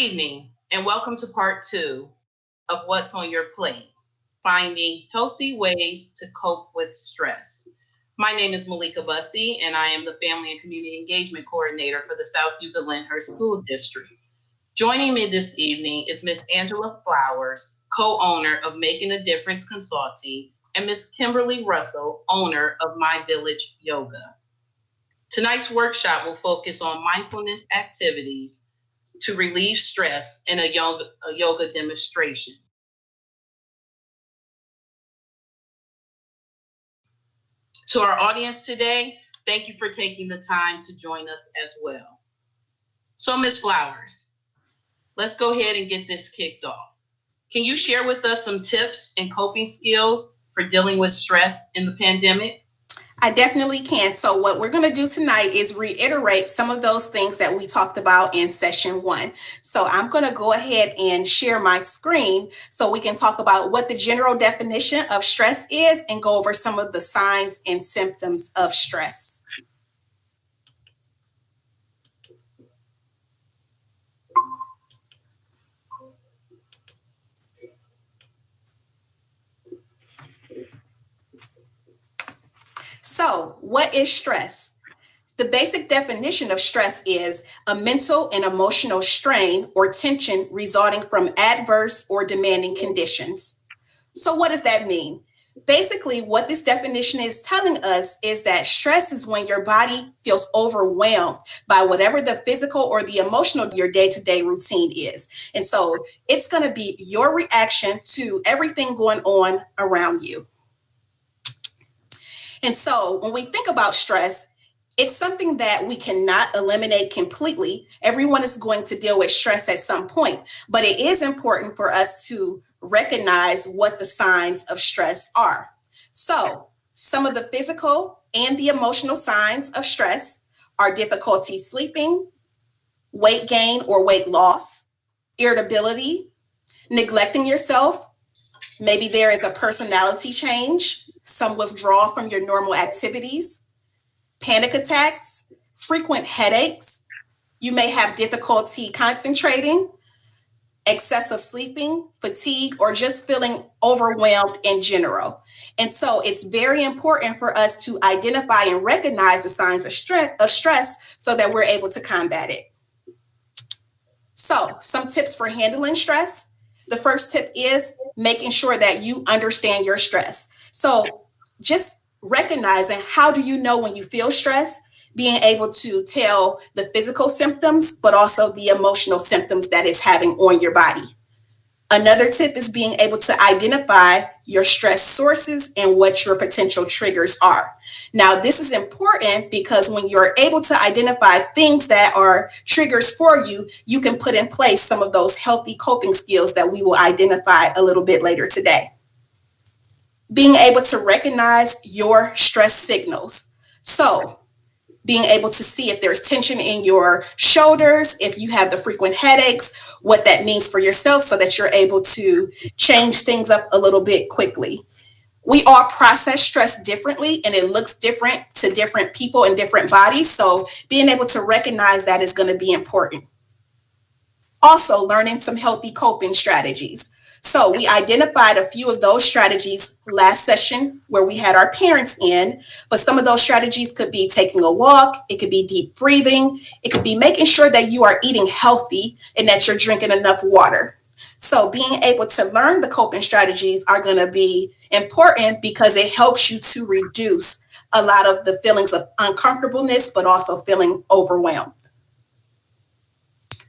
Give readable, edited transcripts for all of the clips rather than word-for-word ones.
evening, and welcome to part two of What's on Your Plate, Finding Healthy Ways to Cope with Stress. My name is Malika Bussey, and I am the Family and Community Engagement Coordinator for the South Yuba Lyndhurst School District. Joining me this evening is Ms. Angela Flowers, co-owner of Making a Difference Consulting, and Ms. Kimberly Russell, owner of My Village Yoga. Tonight's workshop will focus on mindfulness activities to relieve stress in a yoga demonstration. To our audience today, thank you for taking the time to join us as well. So, Ms. Flowers, let's go ahead and get this kicked off. Can you share with us some tips and coping skills for dealing with stress in the pandemic? I definitely can. So what we're going to do tonight is reiterate some of those things that we talked about in session one. So I'm going to go ahead and share my screen so we can talk about what the general definition of stress is and go over some of the signs and symptoms of stress. So, what is stress? The basic definition of stress is a mental and emotional strain or tension resulting from adverse or demanding conditions. So, what does that mean? Basically, what this definition is telling us is that stress is when your body feels overwhelmed by whatever the physical or the emotional your day-to-day routine is. And so it's going to be your reaction to everything going on around you. And so when we think about stress, it's something that we cannot eliminate completely. Everyone is going to deal with stress at some point, but it is important for us to recognize what the signs of stress are. So some of the physical and the emotional signs of stress are difficulty sleeping, weight gain or weight loss, irritability, neglecting yourself. Maybe there is a personality change, some withdrawal from your normal activities, panic attacks, frequent headaches. You may have difficulty concentrating, excessive sleeping, fatigue, or just feeling overwhelmed in general. And so it's very important for us to identify and recognize the signs of stress so that we're able to combat it. So some tips for handling stress. The first tip is making sure that you understand your stress. So just recognizing how do you know when you feel stress, being able to tell the physical symptoms, but also the emotional symptoms that it's having on your body. Another tip is being able to identify your stress sources and what your potential triggers are. Now, this is important because when you're able to identify things that are triggers for you, you can put in place some of those healthy coping skills that we will identify a little bit later today. Being able to recognize your stress signals. So being able to see if there's tension in your shoulders, if you have the frequent headaches, what that means for yourself so that you're able to change things up a little bit quickly. We all process stress differently and it looks different to different people and different bodies. So being able to recognize that is going to be important. Also, learning some healthy coping strategies. So we identified a few of those strategies last session where we had our parents in, but some of those strategies could be taking a walk, it could be deep breathing, it could be making sure that you are eating healthy and that you're drinking enough water. So being able to learn the coping strategies are going to be important because it helps you to reduce a lot of the feelings of uncomfortableness, but also feeling overwhelmed.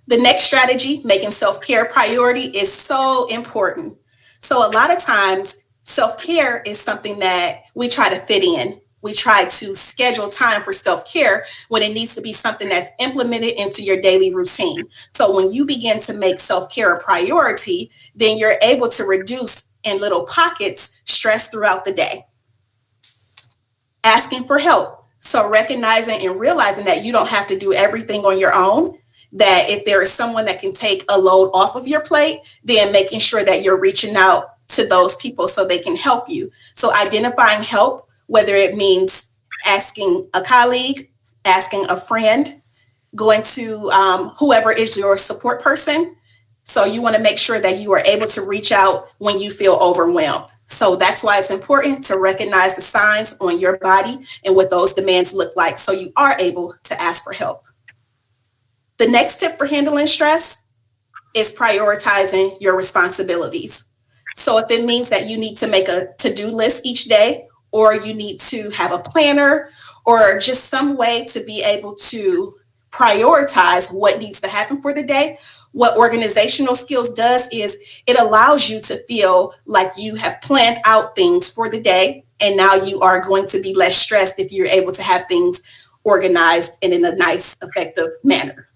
The next strategy, making self-care a priority, is so important. So a lot of times, self-care is something that we try to fit in. We try to schedule time for self-care when it needs to be something that's implemented into your daily routine. So when you begin to make self-care a priority, then you're able to reduce in little pockets stress throughout the day. Asking for help. So recognizing and realizing that you don't have to do everything on your own, that if there is someone that can take a load off of your plate, then making sure that you're reaching out to those people so they can help you. So identifying help, whether it means asking a colleague, asking a friend, going to whoever is your support person, So you want to make sure that you are able to reach out when you feel overwhelmed. So that's why it's important to recognize the signs on your body and what those demands look like so you are able to ask for help. The next tip for handling stress is prioritizing your responsibilities. So if it means that you need to make a to-do list each day, or you need to have a planner, or just some way to be able to prioritize what needs to happen for the day, what organizational skills does is it allows you to feel like you have planned out things for the day, and now you are going to be less stressed if you're able to have things organized and in a nice, effective manner.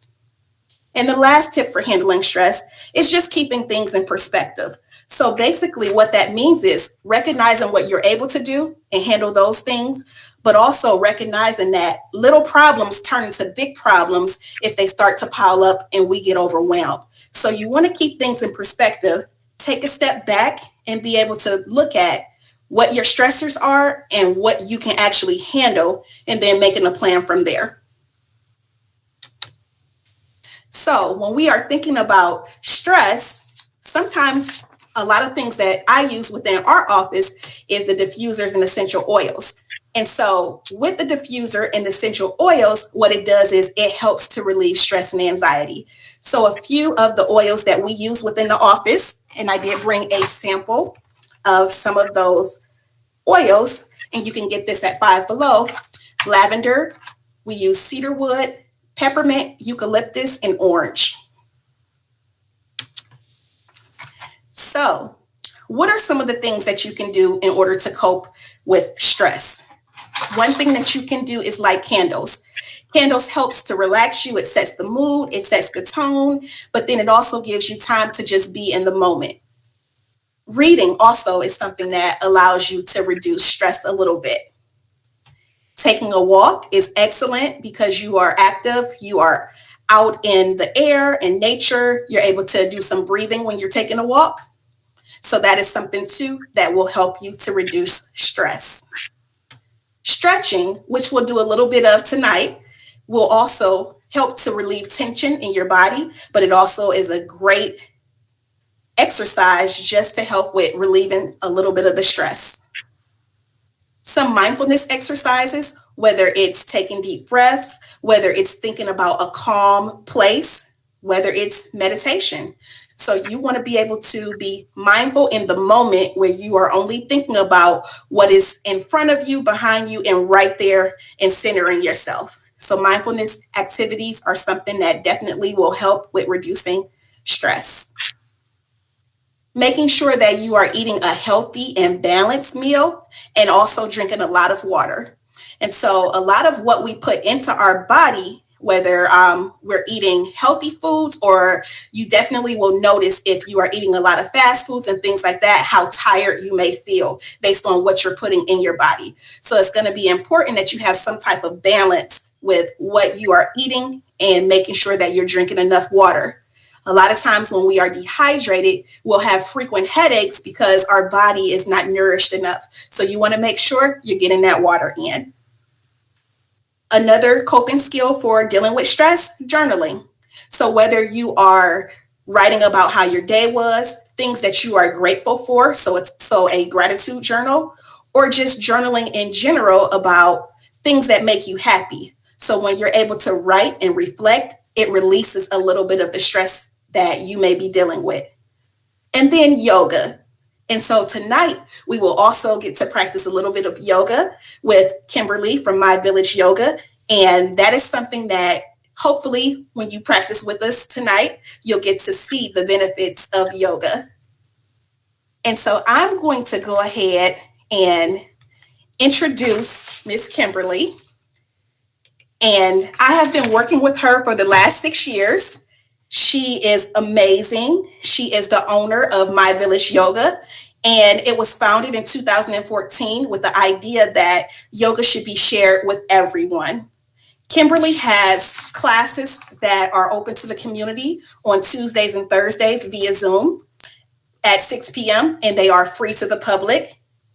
And the last tip for handling stress is just keeping things in perspective. So basically what that means is recognizing what you're able to do and handle those things, but also recognizing that little problems turn into big problems if they start to pile up and we get overwhelmed. So you want to keep things in perspective, take a step back and be able to look at what your stressors are and what you can actually handle, and then making a plan from there. So when we are thinking about stress, sometimes a lot of things that I use within our office is the diffusers and essential oils. And so with the diffuser and essential oils, what it does is it helps to relieve stress and anxiety. So a few of the oils that we use within the office, and I did bring a sample of some of those oils, and you can get this at Five Below. Lavender, we use cedarwood, peppermint, eucalyptus, and orange. So, what are some of the things that you can do in order to cope with stress? One thing that you can do is light candles. Candles helps to relax you. It sets the mood, it sets the tone, but then it also gives you time to just be in the moment. Reading also is something that allows you to reduce stress a little bit. Taking a walk is excellent because you are active, you are out in the air and nature, you're able to do some breathing when you're taking a walk. So that is something too that will help you to reduce stress. Stretching, which we'll do a little bit of tonight, will also help to relieve tension in your body, but it also is a great exercise just to help with relieving a little bit of the stress. Some mindfulness exercises, whether it's taking deep breaths, whether it's thinking about a calm place, whether it's meditation. So you want to be able to be mindful in the moment where you are only thinking about what is in front of you, behind you, and right there, and centering yourself. So mindfulness activities are something that definitely will help with reducing stress. Making sure that you are eating a healthy and balanced meal, and also drinking a lot of water. And so a lot of what we put into our body, whether we're eating healthy foods, or you definitely will notice if you are eating a lot of fast foods and things like that, how tired you may feel based on what you're putting in your body. So it's going to be important that you have some type of balance with what you are eating and making sure that you're drinking enough water. A lot of times when we are dehydrated, we'll have frequent headaches because our body is not nourished enough. So you want to make sure you're getting that water in. Another coping skill for dealing with stress, journaling. So whether you are writing about how your day was, things that you are grateful for, so a gratitude journal, or just journaling in general about things that make you happy. So when you're able to write and reflect, it releases a little bit of the stress that you may be dealing with. And then yoga. And so tonight, we will also get to practice a little bit of yoga with Kimberly from My Village Yoga. And that is something that hopefully when you practice with us tonight, you'll get to see the benefits of yoga. And so I'm going to go ahead and introduce Miss Kimberly. And I have been working with her for the last 6 years. She is amazing. She is the owner of My Village Yoga, and it was founded in 2014 with the idea that yoga should be shared with everyone. Kimberly has classes that are open to the community on Tuesdays and Thursdays via Zoom at 6 p.m., and they are free to the public.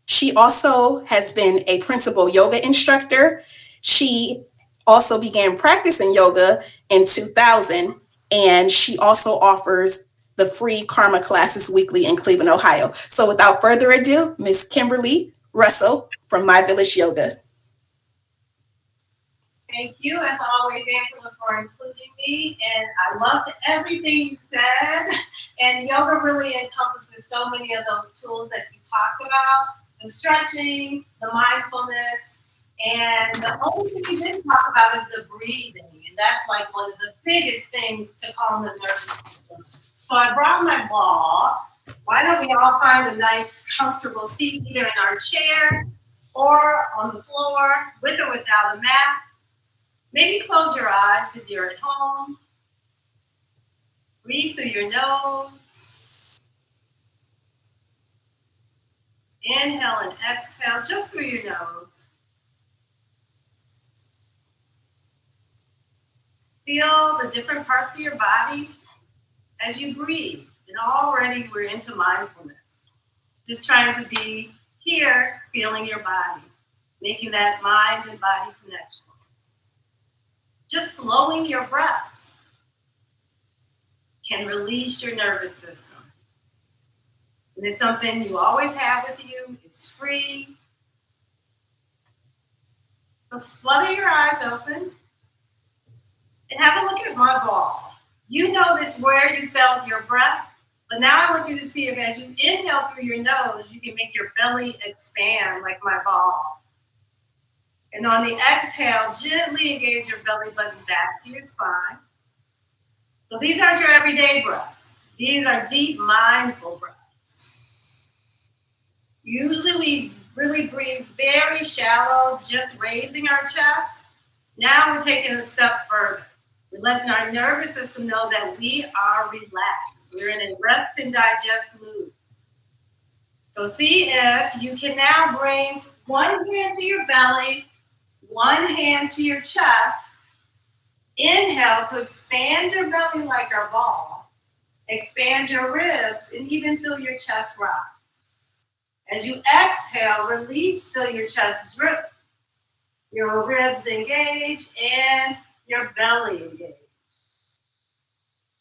She also has been a principal yoga instructor. She also began practicing yoga in 2000. And she also offers the the free Karma classes weekly in Cleveland, Ohio. So without further ado, Miss Kimberly Russell from My Village Yoga. Thank you, as always, Angela, for including me. And I loved everything you said. And yoga really encompasses so many of those tools that you talked about, the stretching, the mindfulness. And the only thing you didn't talk about is the breathing. And that's like one of the biggest things to calm the nervous system. So I brought my ball. Why don't we all find a nice, comfortable seat, either in our chair or on the floor, with or without a mat. Maybe close your eyes if you're at home. Breathe through your nose. Inhale and exhale just through your nose. Feel the different parts of your body as you breathe. And already we're into mindfulness. Just trying to be here, feeling your body, making that mind and body connection. Just slowing your breaths can release your nervous system. And it's something you always have with you. It's free. So flutter your eyes open and have a look at my ball. You notice where you felt your breath, but now I want you to see if as you inhale through your nose, you can make your belly expand like my ball. And on the exhale, gently engage your belly button back to your spine. So these aren't your everyday breaths. These are deep, mindful breaths. Usually we really breathe very shallow, just raising our chest. Now we're taking a step further. We're letting our nervous system know that we are relaxed. We're in a rest and digest mood. So see if you can now bring one hand to your belly, one hand to your chest. Inhale to expand your belly like our ball. Expand your ribs and even feel your chest rise. As you exhale, release, feel your chest drip, your ribs engage, and your belly engage.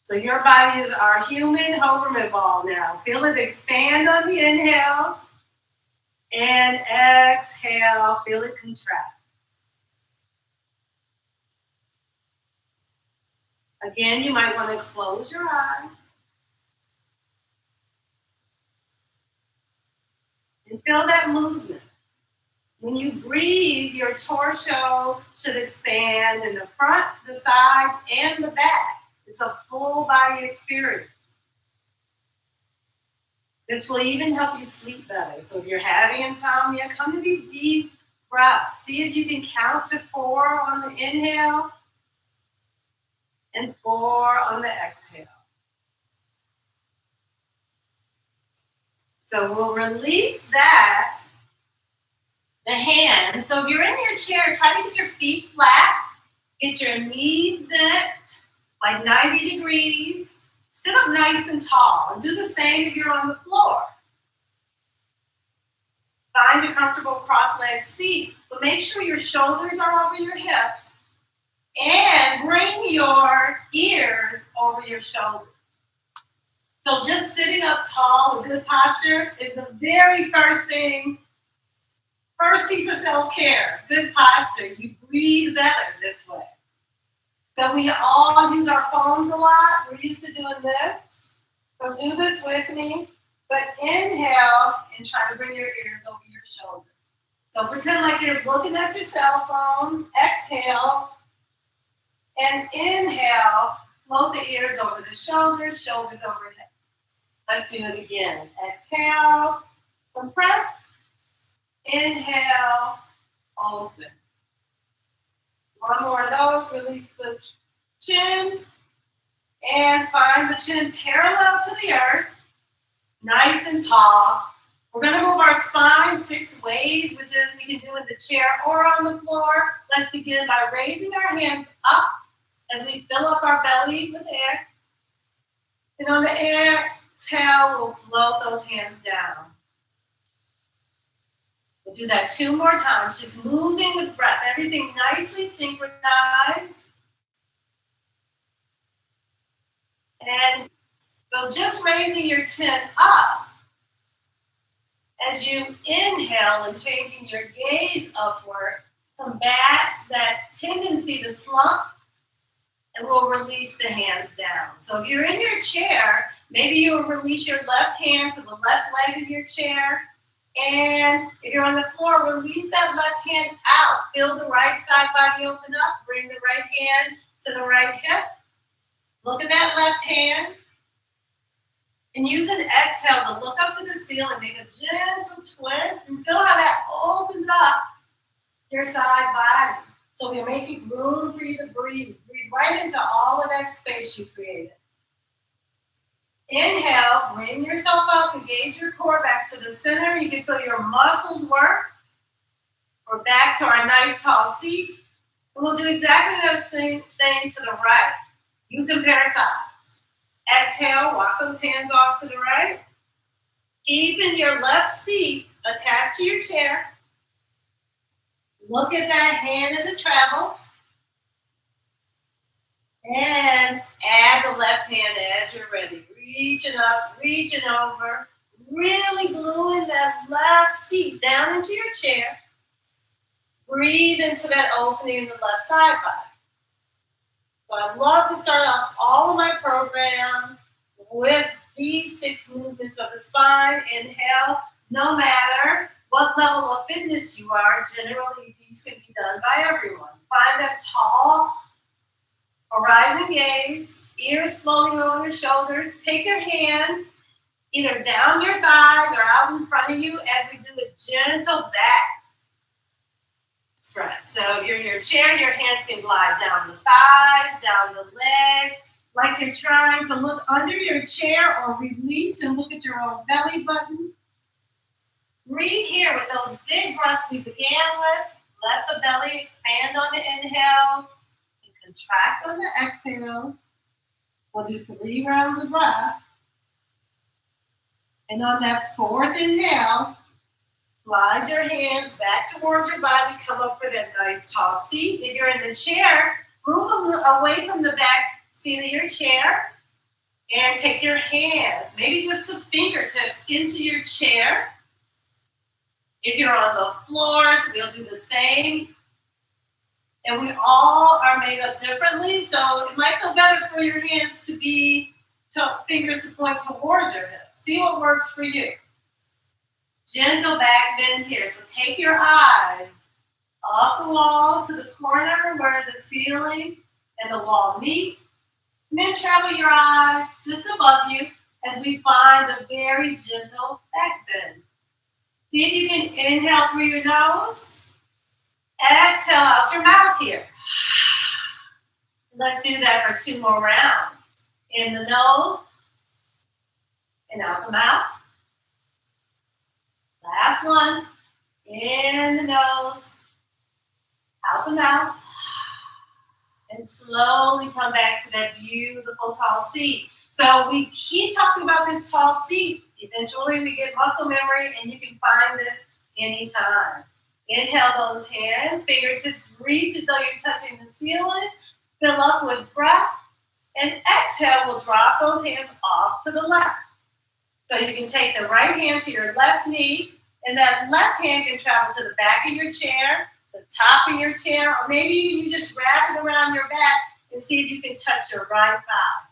So your body is our human Hoverman ball now. Feel it expand on the inhales and exhale, feel it contract. Again, you might want to close your eyes and feel that movement. When you breathe, your torso should expand in the front, the sides, and the back. It's a full body experience. This will even help you sleep better. So if you're having insomnia, come to these deep breaths. See if you can count to 4 on the inhale and 4 on the exhale. So we'll release that, the hands. So if you're in your chair, try to get your feet flat, get your knees bent like 90 degrees. Sit up nice and tall and do the same if you're on the floor. Find a comfortable cross-legged seat, but make sure your shoulders are over your hips. And bring your ears over your shoulders. So just sitting up tall with good posture is the very first thing, first piece of self-care, good posture. You breathe better this way. So we all use our phones a lot. We're used to doing this. So do this with me. But inhale and try to bring your ears over your shoulder. So pretend like you're looking at your cell phone. Exhale. And inhale, float the ears over the shoulders, shoulders over hips. Let's do it again. Exhale, compress. Inhale, open. One more of those, release the chin. And find the chin parallel to the earth, nice and tall. We're going to move our spine 6 ways, which is we can do in the chair or on the floor. Let's begin by raising our hands up as we fill up our belly with air. And on the exhale, we'll float those hands down. We'll do that 2 more times, just moving with breath, everything nicely synchronized. And So just raising your chin up as you inhale and changing your gaze upward combats that tendency to slump, and we'll release the hands down. So if you're in your chair, maybe you'll release your left hand to the left leg of your chair. And if you're on the floor, release that left hand out. Feel the right side body open up. Bring the right hand to the right hip. Look at that left hand. And use an exhale to look up to the ceiling. Make a gentle twist and feel how that opens up your side body. So we're making room for you to breathe. Breathe right into all of that space you created. Inhale, bring yourself up, engage your core back to the center. You can feel your muscles work. We're back to our nice tall seat. And we'll do exactly the same thing to the right. You compare sides. Exhale, walk those hands off to the right. Keeping your left seat attached to your chair. Look at that hand as it travels. And add the left hand as you're ready. Reaching up, reaching over. Really gluing that left seat down into your chair. Breathe into that opening in the left side body. So I love to start off all of my programs with these 6 movements of the spine. Inhale, no matter what level of fitness you are, generally these can be done by everyone. Find that tall, horizon gaze, ears floating over the shoulders. Take your hands either down your thighs or out in front of you as we do a gentle back stretch. So if you're in your chair, your hands can glide down the thighs, down the legs, like you're trying to look under your chair or release and look at your own belly button. Breathe here with those big breaths we began with. Let the belly expand on the inhales and contract on the exhales. We'll do 3 rounds of breath. And on that 4th inhale, slide your hands back towards your body. Come up for that nice tall seat. If you're in the chair, move a little away from the back seat of your chair and take your hands, maybe just the fingertips, into your chair. If you're on the floors, we'll do the same. And we all are made up differently, so it might feel better for your hands to be fingers to point towards your hips. See what works for you. Gentle back bend here. So take your eyes off the wall to the corner where the ceiling and the wall meet. And then travel your eyes just above you as we find a very gentle back bend. See if you can inhale through your nose. Exhale out your mouth here. Let's do that for 2 more rounds. In the nose and out the mouth. Last one. In the nose, out the mouth. And slowly come back to that beautiful tall seat. So we keep talking about this tall seat. Eventually we get muscle memory and you can find this anytime. Inhale those hands, fingertips reach as though you're touching the ceiling. Fill up with breath. And exhale, we'll drop those hands off to the left. So you can take the right hand to your left knee, and that left hand can travel to the back of your chair, the top of your chair, or maybe you just wrap it around your back and see if you can touch your right thigh.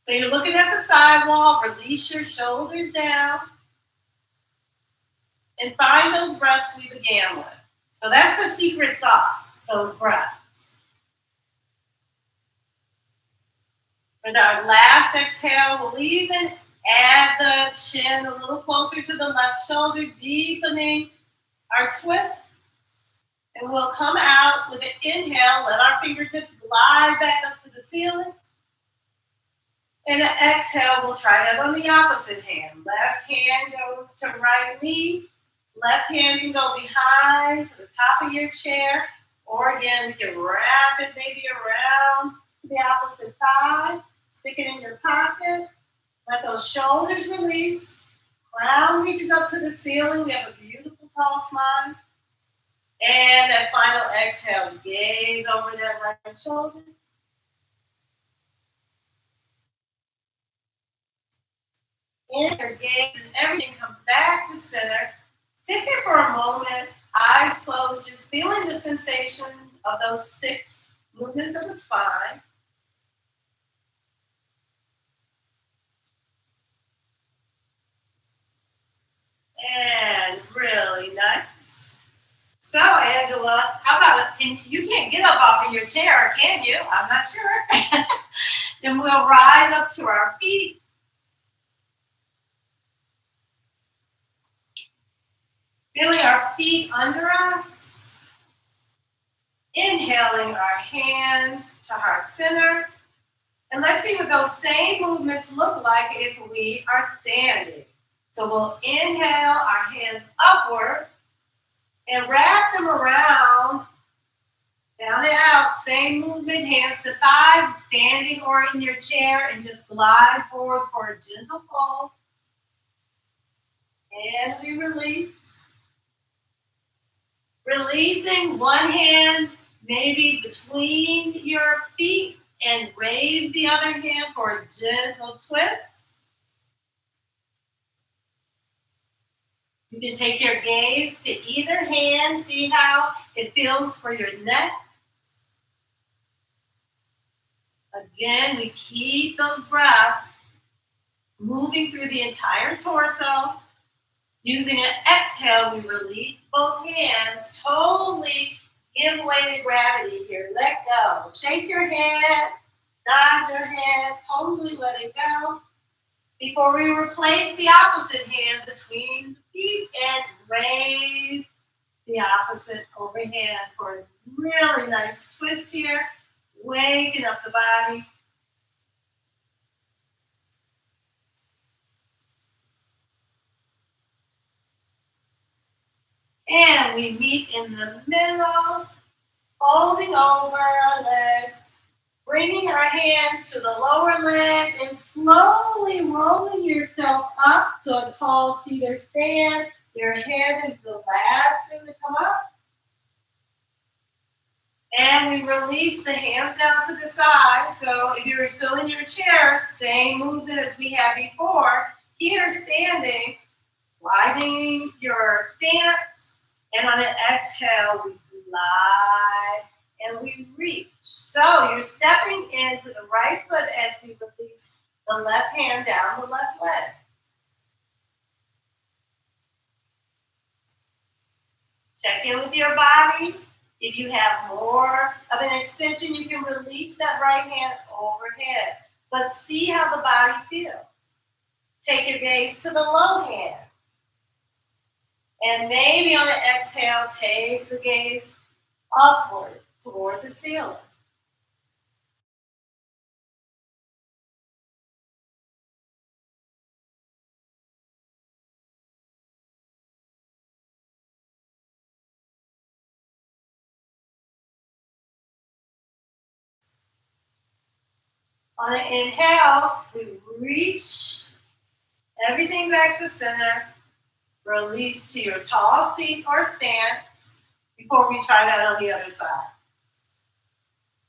So you're looking at the sidewall, release your shoulders down, and find those breaths we began with. So that's the secret sauce, those breaths. With our last exhale, we'll even add the chin a little closer to the left shoulder, deepening our twist. And we'll come out with an inhale, let our fingertips glide back up to the ceiling. And an exhale, we'll try that on the opposite hand. Left hand goes to right knee. Left hand can go behind to the top of your chair. Or again, we can wrap it maybe around to the opposite thigh. Stick it in your pocket. Let those shoulders release. Crown reaches up to the ceiling. We have a beautiful tall smile. And that final exhale, gaze over that right shoulder. in your gaze, and everything comes back to center. Sit here for a moment, eyes closed, just feeling the sensations of those 6 movements of the spine. And really nice. So, Angela, how about you can't get up off of your chair, can you? I'm not sure. Then we'll rise up to our feet. Feeling our feet under us. Inhaling our hands to heart center. And let's see what those same movements look like if we are standing. So we'll inhale our hands upward and wrap them around, down and out. Same movement, hands to thighs, standing or in your chair, and just glide forward for a gentle fold. And we release. Releasing one hand maybe between your feet and raise the other hand for a gentle twist. You can take your gaze to either hand, see how it feels for your neck. Again, we keep those breaths moving through the entire torso. Using an exhale, we release both hands, totally give way to gravity here. Let go. Shake your head, nod your head, totally let it go. Before we replace the opposite hand between the feet and raise the opposite overhand for a really nice twist here, waking up the body. And we meet in the middle, folding over our legs, bringing our hands to the lower leg and slowly rolling yourself up to a tall seated stand. Your head is the last thing to come up. And we release the hands down to the side. So if you're still in your chair, same movement as we had before. Here, standing, widening your stance. And on an exhale, we glide and we reach. So you're stepping into the right foot as we release the left hand down the left leg. Check in with your body. If you have more of an extension, you can release that right hand overhead. But see how the body feels. Take your gaze to the low hand. And maybe on an exhale, take the gaze upward toward the ceiling. On an inhale, we reach everything back to center. Release to your tall seat or stance before we try that on the other side.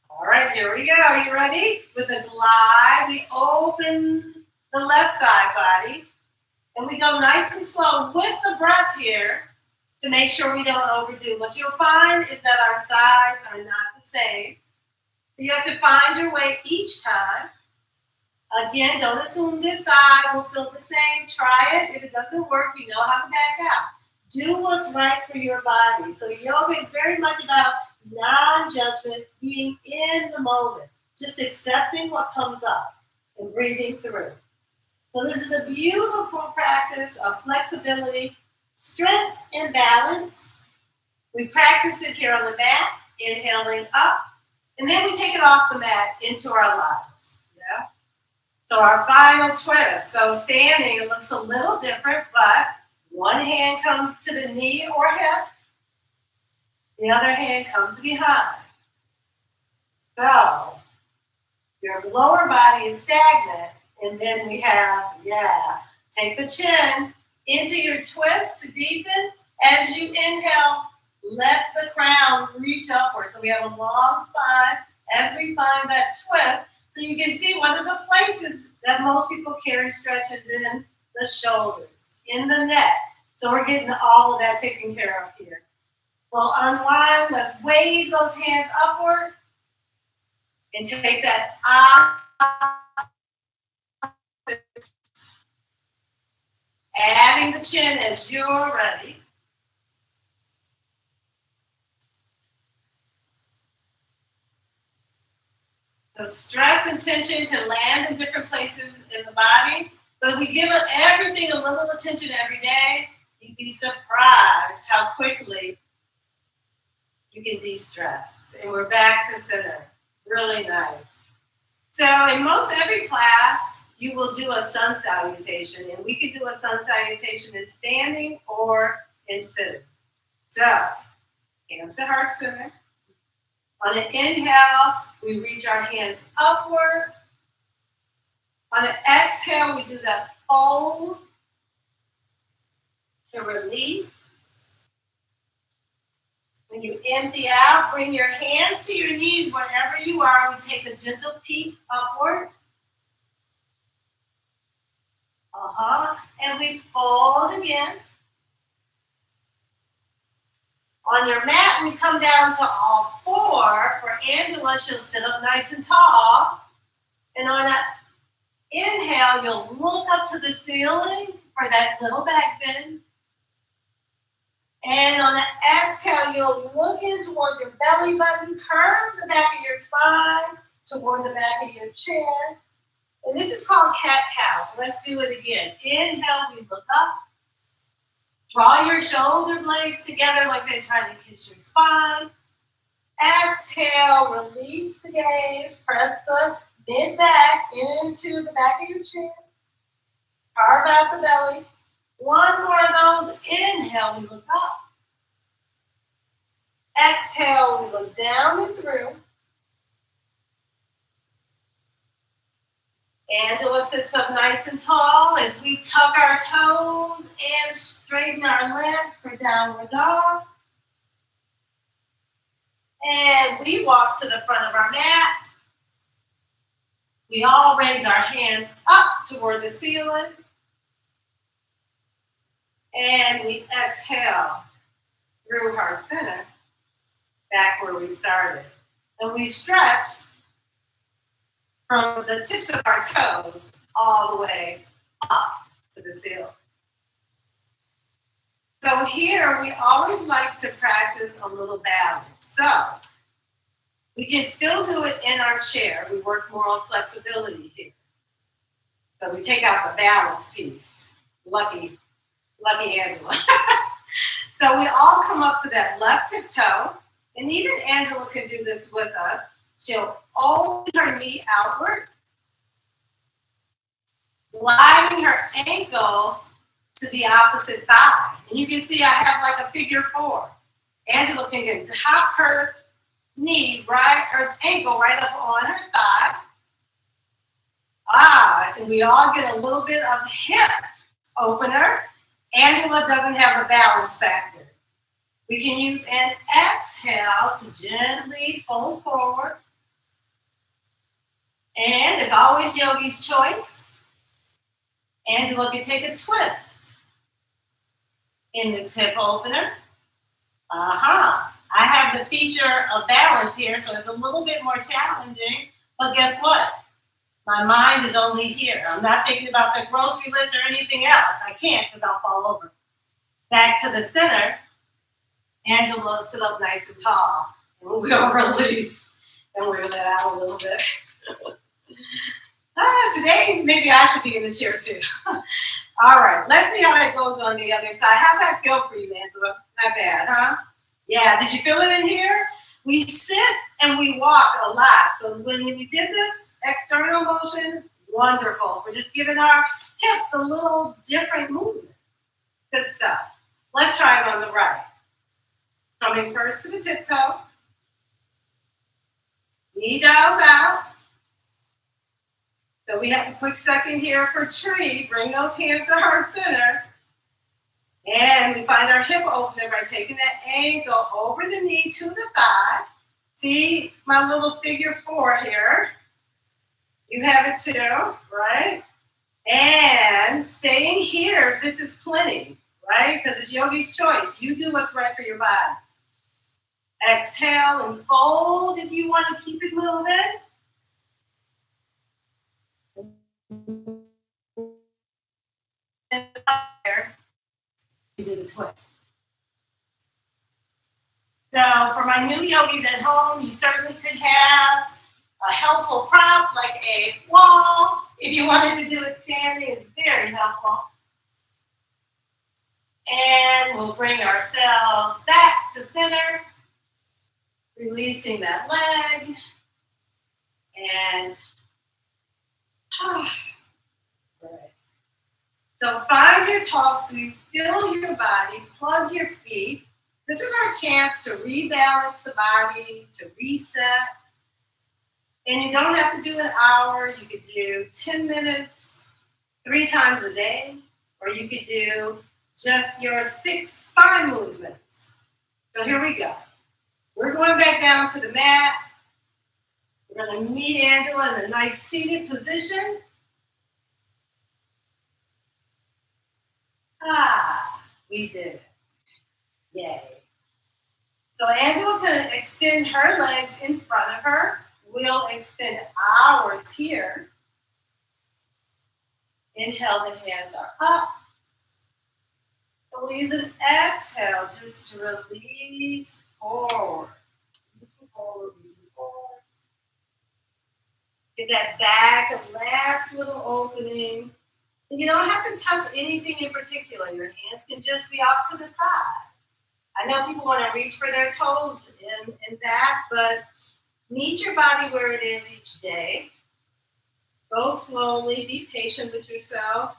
All right, here we go. You ready? With a glide, we open the left side body and we go nice and slow with the breath here to make sure we don't overdo. What you'll find is that our sides are not the same. So you have to find your way each time. Again, don't assume this side will feel the same. Try it. If it doesn't work, you know how to back out. Do what's right for your body. So yoga is very much about non-judgment, being in the moment, just accepting what comes up and breathing through. So this is a beautiful practice of flexibility, strength, and balance. We practice it here on the mat, inhaling up, and then we take it off the mat into our lives. Yeah. So our final twist. So standing, it looks a little different, but one hand comes to the knee or hip. The other hand comes behind. So your lower body is stagnant. And then we have, take the chin into your twist to deepen. As you inhale, let the crown reach upward. So we have a long spine as we find that twist. So you can see one of the places that most people carry stretches in the shoulders, in the neck. So we're getting all of that taken care of here. We'll unwind. Let's wave those hands upward and take that adding the chin as you're ready. So stress and tension can land in different places in the body, but if we give everything a little attention every day, you'd be surprised how quickly you can de-stress. And we're back to center. Really nice. So in most every class, you will do a sun salutation, and we could do a sun salutation in standing or in sitting. So, hands to heart center. On an inhale, we reach our hands upward. On an exhale, we do that fold to release. When you empty out, bring your hands to your knees wherever you are. We take a gentle peek upward. And we fold again. On your mat, we come down to all four. For Angela, she'll sit up nice and tall. And on an inhale, you'll look up to the ceiling for that little back bend. And on an exhale, you'll look in toward your belly button, curve the back of your spine toward the back of your chair. And this is called cat-cow. So let's do it again. Inhale, we look up. Draw your shoulder blades together like they're trying to kiss your spine. Exhale, release the gaze. Press the mid back into the back of your chair. Carve out the belly. One more of those. Inhale, we look up. Exhale, we look down and through. Angela sits up nice and tall as we tuck our toes and straighten our legs for downward dog. And we walk to the front of our mat. We all raise our hands up toward the ceiling. And we exhale through heart center, back where we started. And we stretched from the tips of our toes all the way up to the ceiling. So here we always like to practice a little balance. So we can still do it in our chair. We work more on flexibility here. So we take out the balance piece. Lucky Angela. So we all come up to that left tiptoe, and even Angela can do this with us. She'll open her knee outward, gliding her ankle to the opposite thigh. And you can see I have like a figure 4. Angela can hop her knee, her ankle right up on her thigh. And we all get a little bit of hip opener. Angela doesn't have a balance factor. We can use an exhale to gently fold forward. And it's always yogi's choice. Angela can take a twist in this hip opener. I have the feature of balance here, so it's a little bit more challenging. But guess what? My mind is only here. I'm not thinking about the grocery list or anything else. I can't because I'll fall over. Back to the center. Angela will sit up nice and tall. And we'll release and wiggle that out a little bit. Today, maybe I should be in the chair too. All right, let's see how that goes on the other side. How'd that feel for you, Angela? Not bad, huh? Yeah, did you feel it in here? We sit and we walk a lot. So when we did this external motion, wonderful. We're just giving our hips a little different movement. Good stuff. Let's try it on the right. Coming first to the tiptoe. Knee dials out. So we have a quick second here for tree. Bring those hands to heart center. And we find our hip opener by taking that ankle over the knee to the thigh. See my little figure 4 here? You have it too, right? And staying here, this is plenty, right? Because it's yogi's choice. You do what's right for your body. Exhale and fold if you want to keep it moving. And you do the twist. So for my new yogis at home, you certainly could have a helpful prop like a wall. If you wanted to do it standing, it's very helpful. And we'll bring ourselves back to center, releasing that leg. And right. So find your tall sweep, fill your body, plug your feet. This is our chance to rebalance the body, to reset. And you don't have to do an hour. You could do 10 minutes, 3 times a day, or you could do just your 6 spine movements. So here we go. We're going back down to the mat. We're going to meet Angela in a nice seated position. We did it. Yay. So Angela can extend her legs in front of her. We'll extend ours here. Inhale, the hands are up. And we'll use an exhale just to release forward. Reaching forward, reaching forward. Give that back a last little opening. And you don't have to touch anything in particular. Your hands can just be off to the side. I know people want to reach for their toes in that, but meet your body where it is each day. Go slowly, be patient with yourself.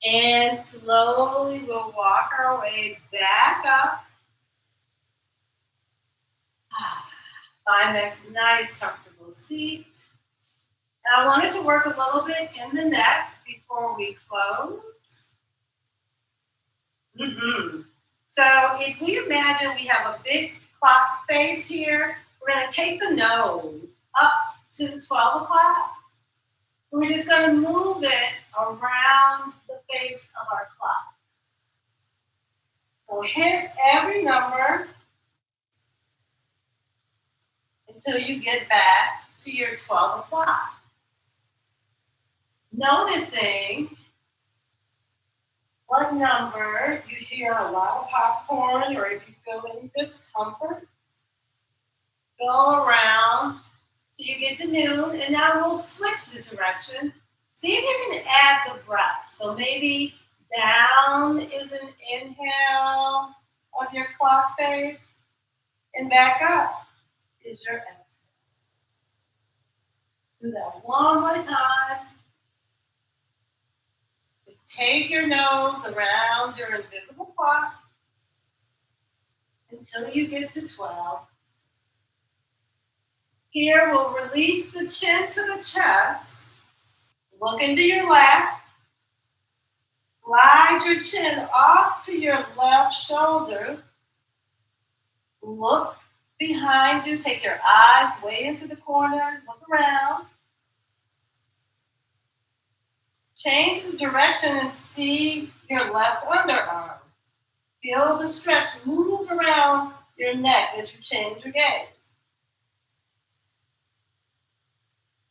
And slowly we'll walk our way back up. Find that nice, comfortable seat. And I wanted to work a little bit in the neck before we close. So if we imagine we have a big clock face here, we're going to take the nose up to 12 o'clock. We're just going to move it around the face of our clock. So hit every number until you get back to your 12 o'clock. Noticing what number you hear a lot of popcorn, or if you feel any discomfort, go around till you get to noon, and now we'll switch the direction. See if you can add the breath. So maybe down is an inhale of your clock face, and back up is your exhale. Do that one more time. Just take your nose around your invisible clock until you get to 12. Here, we'll release the chin to the chest. Look into your lap. Glide your chin off to your left shoulder. Look behind you. Take your eyes way into the corners. Look around. Change the direction and see your left underarm. Feel the stretch move around your neck as you change your gaze.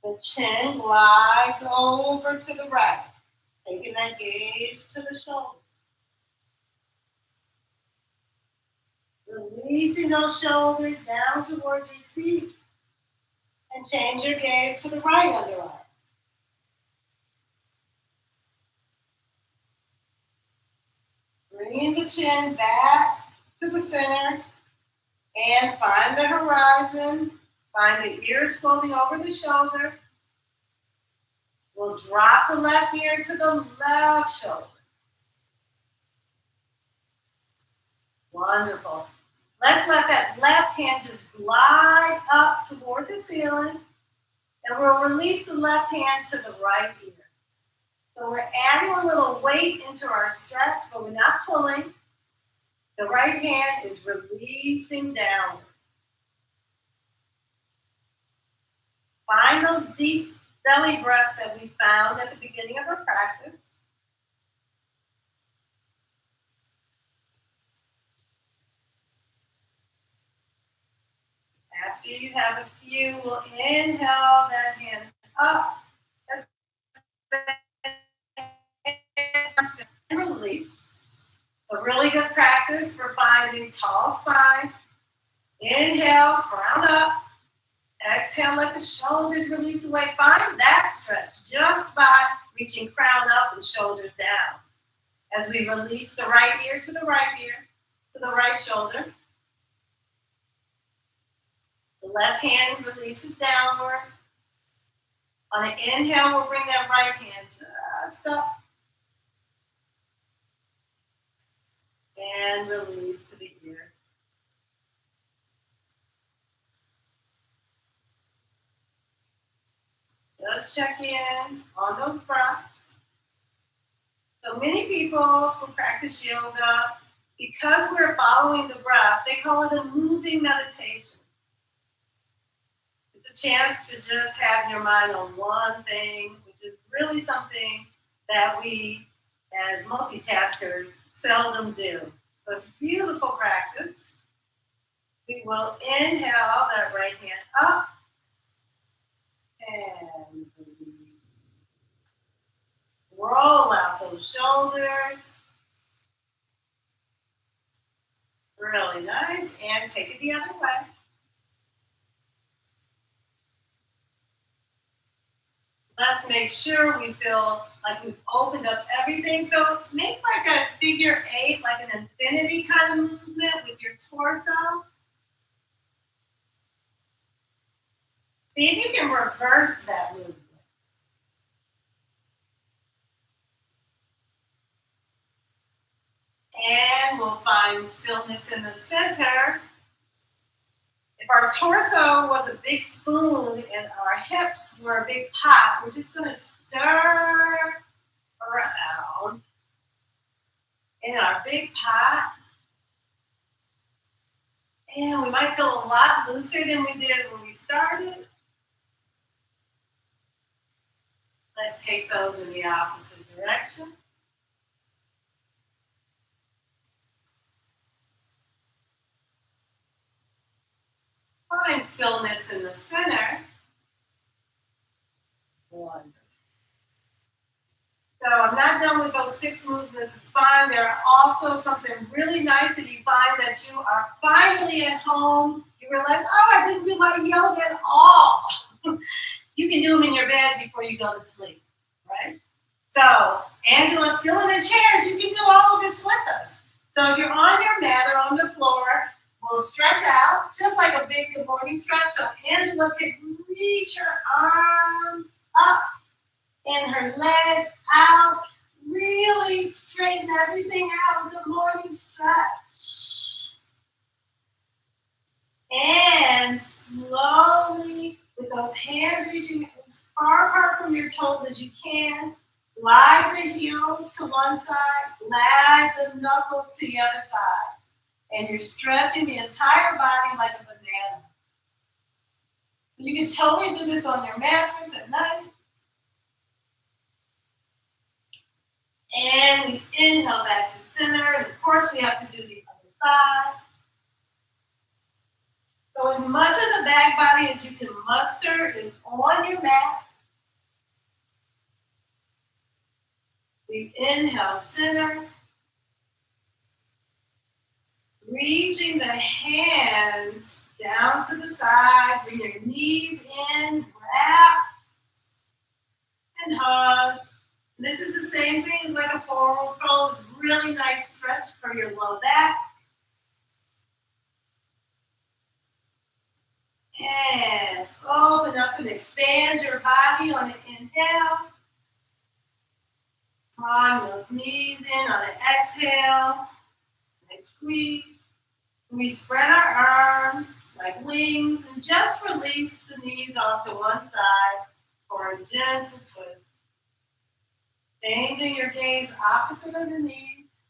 The chin glides over to the right, taking that gaze to the shoulder. Releasing those shoulders down towards your seat and change your gaze to the right underarm. Bringing the chin back to the center and find the horizon. Find the ears folding over the shoulder. We'll drop the left ear to the left shoulder. Wonderful. Let's let that left hand just glide up toward the ceiling, and we'll release the left hand to the right ear. So we're adding a little weight into our stretch, but we're not pulling. The right hand is releasing downward. Find those deep belly breaths that we found at the beginning of our practice. After you have a few, we'll inhale that hand up. And release. A really good practice for finding tall spine. Inhale, crown up. Exhale, let the shoulders release away. Find that stretch just by reaching crown up and shoulders down. As we release the right ear to the right ear, to the right shoulder. The left hand releases downward. On an inhale, we'll bring that right hand just up. And release to the ear. Just check in on those breaths. So many people who practice yoga, because we're following the breath, they call it a moving meditation. It's a chance to just have your mind on one thing, which is really something that we as multitaskers seldom do. So it's a beautiful practice. We will inhale that right hand up and roll out those shoulders. Really nice. And take it the other way. Let's make sure we feel like we've opened up everything. So make like a figure 8, like an infinity kind of movement with your torso. See if you can reverse that movement. And we'll find stillness in the center. If our torso was a big spoon and our hips were a big pot, we're just going to stir around in our big pot. And we might feel a lot looser than we did when we started. Let's take those in the opposite direction. Find stillness in the center. Wonderful. So I'm not done with those 6 movements of spine. There are also something really nice if you find that you are finally at home. You realize, oh, I didn't do my yoga at all. You can do them in your bed before you go to sleep, right? So Angela's still in her chair. You can do all of this with us. So if you're on your mat or on the floor, we'll stretch out just like a big good morning stretch. So Angela can reach her arms up and her legs out. Really straighten everything out. Good morning stretch. And slowly, with those hands reaching as far apart from your toes as you can, glide the heels to one side, glide the knuckles to the other side. And you're stretching the entire body like a banana. You can totally do this on your mattress at night. And we inhale back to center. And of course, we have to do the other side. So as much of the back body as you can muster is on your mat. We inhale center. Reaching the hands down to the side. Bring your knees in. Wrap. And hug. This is the same thing as like a forward fold. It's really nice stretch for your low back. And open up and expand your body on an inhale. Drawing those knees in on an exhale. Nice squeeze. We spread our arms like wings and just release the knees off to one side for a gentle twist. Changing your gaze opposite of the knees.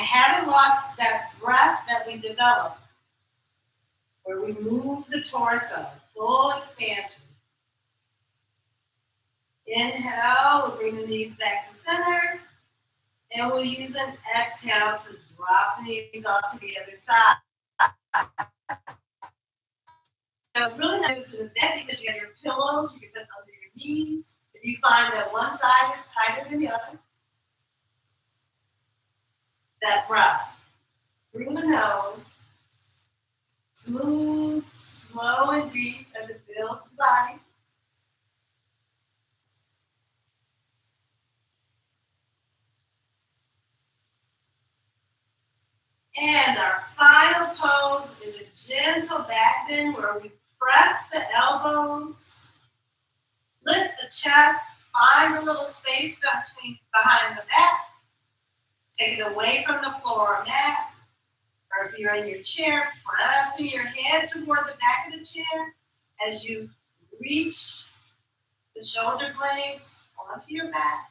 haven't lost that breath that we developed, where we move the torso, full expansion. Inhale, we'll bring the knees back to center, and we'll use an exhale to drop the knees off to the other side. Now it's really nice in the bed because you have your pillows, you can put under your knees. If you find that one side is tighter than the other, that breath through the nose, smooth, slow, and deep as it builds the body. And our final pose is a gentle back bend where we press the elbows, lift the chest, find a little space behind the back, take it away from the floor or mat, or if you're in your chair, pressing your head toward the back of the chair as you reach the shoulder blades onto your back.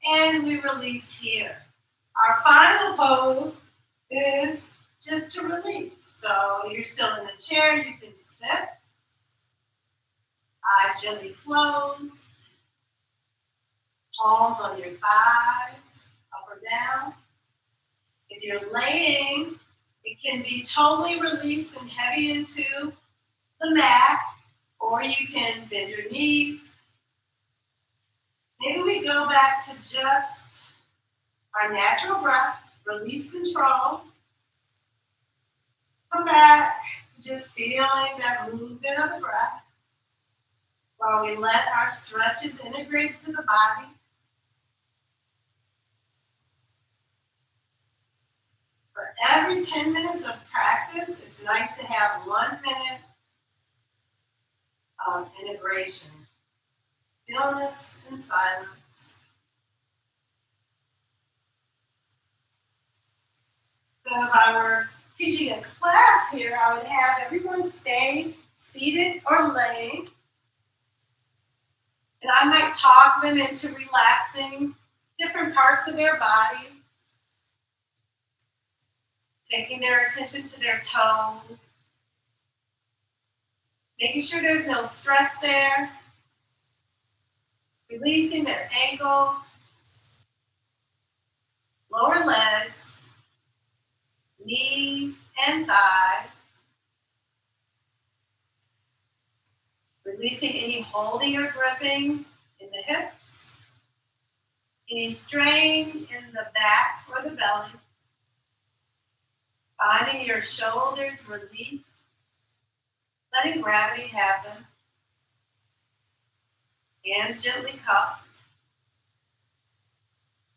And we release here. Our final pose is just to release. So you're still in the chair, you can sit. Eyes gently closed. Palms on your thighs, up or down. If you're laying, it can be totally released and heavy into the mat, or you can bend your knees. Maybe we go back to just our natural breath, release control. Come back to just feeling that movement of the breath while we let our stretches integrate to the body. For every 10 minutes of practice, it's nice to have 1 minute of integration, stillness and silence. So if I were teaching a class here, I would have everyone stay seated or laying. And I might talk them into relaxing different parts of their body, taking their attention to their toes, making sure there's no stress there, releasing their ankles, lower legs, knees and thighs. Releasing any holding or gripping in the hips, any strain in the back or the belly. Finding your shoulders released, letting gravity have them. Hands gently cupped.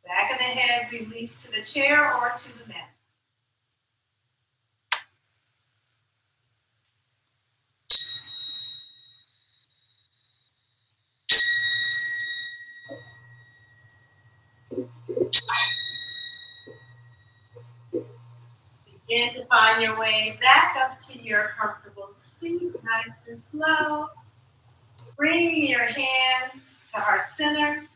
Back of the head released to the chair or to the mat. Begin to find your way back up to your comfortable seat, nice and slow. Bringing your hands to heart center.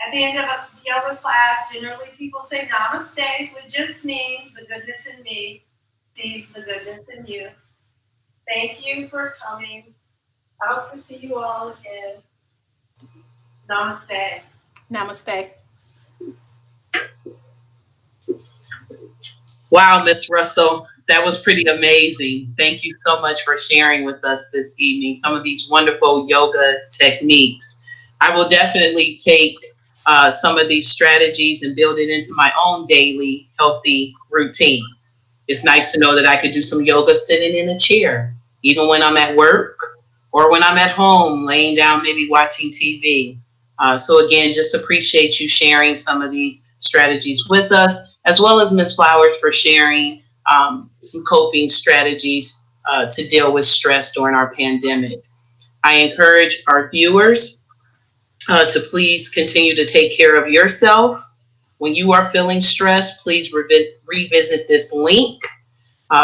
At the end of a yoga class, generally people say namaste, which just means the goodness in me sees the goodness in you. Thank you for coming. I hope to see you all again. Namaste. Namaste. Wow, Miss Russell, that was pretty amazing. Thank you so much for sharing with us this evening some of these wonderful yoga techniques. I will definitely take some of these strategies and build it into my own daily healthy routine. It's nice to know that I could do some yoga sitting in a chair, even when I'm at work or when I'm at home, laying down, maybe watching TV. So again, just appreciate you sharing some of these strategies with us, as well as Ms. Flowers for sharing some coping strategies to deal with stress during our pandemic. I encourage our viewers to please continue to take care of yourself. When you are feeling stressed, please revisit this link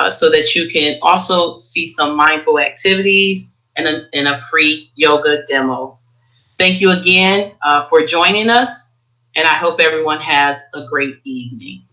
so that you can also see some mindful activities and a free yoga demo. Thank you again for joining us. And I hope everyone has a great evening.